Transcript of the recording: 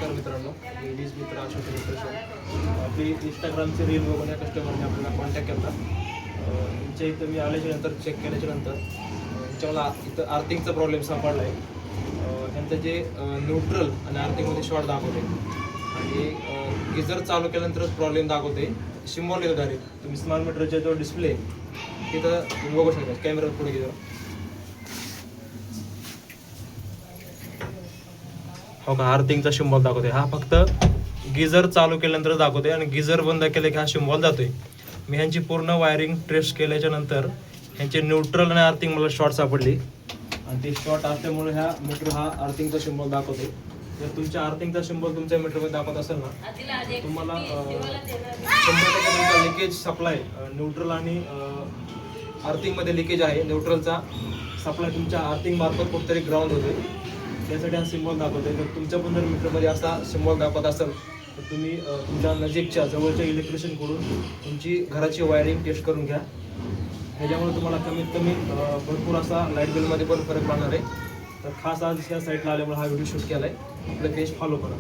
नमस्कार मित्रांनो, मी वीज मित्र अशोक इलेक्ट्रिशियन. आपली इंस्टाग्रामची रील बघून या कस्टमरने आपल्याला कॉन्टॅक्ट केला. यांच्या इथं मी आल्याच्या नंतर चेक केल्याच्या नंतर यांच्या मला इथं आर्थिंगचा प्रॉब्लेम सापडला आहे. त्यांचं जे न्यूट्रल आणि आर्थिंगमध्ये शॉर्ट दाखवते आणि गिझर चालू केल्यानंतरच प्रॉब्लेम दाखवते. सिम्बॉल येतो डायरेक्ट. तुम्ही स्मार्ट मीटरचा जो डिस्प्ले तिथं तुम्ही बघू शकता. कॅमेरा पुढे गेलो हो का, आर्थिंगचा सिम्बॉल दाखवते. हा फक्त गिझर चालू केल्यानंतर दाखवते आणि गिझर बंद केले की हा सिम्बॉल जातोय. मी ह्यांची पूर्ण वायरिंग टेस्ट केल्याच्या नंतर ह्यांचे न्यूट्रल आणि आर्थिंग मला शॉर्ट सापडली आणि ते शॉर्ट असल्यामुळे ह्या मीटर हा आर्थिंगचा सिम्बॉल दाखवते. जर तुमच्या आर्थिंगचा सिम्बॉल तुमच्या मीटरमध्ये दाखवत असेल ना, तुम्हाला 100% तुमचा लिकेज सप्लाय न्यूट्रल आणि आर्थिंगमध्ये लिकेज आहे. न्यूट्रलचा सप्लाय तुमच्या आर्थिंग मार्फत कुठेतरी ग्राउंड होते, त्यासाठी हा सिम्बॉल दाखवते. जर तुमच्या पण जर मीटरमध्ये असा सिम्बॉल दाखवत असेल तर तुम्ही तुमच्या नजीकच्या जवळच्या इलेक्ट्रिशियनकडून तुमची घराची वायरिंग टेस्ट करून घ्या. ह्याच्यामुळे तुम्हाला कमीत कमी भरपूर असा लाईट बिलमध्ये पण फरक पडणार आहे. तर खास आज ह्या साईटला आल्यामुळे हा व्हिडिओ शूट केला आहे. आपलं पेज फॉलो करा.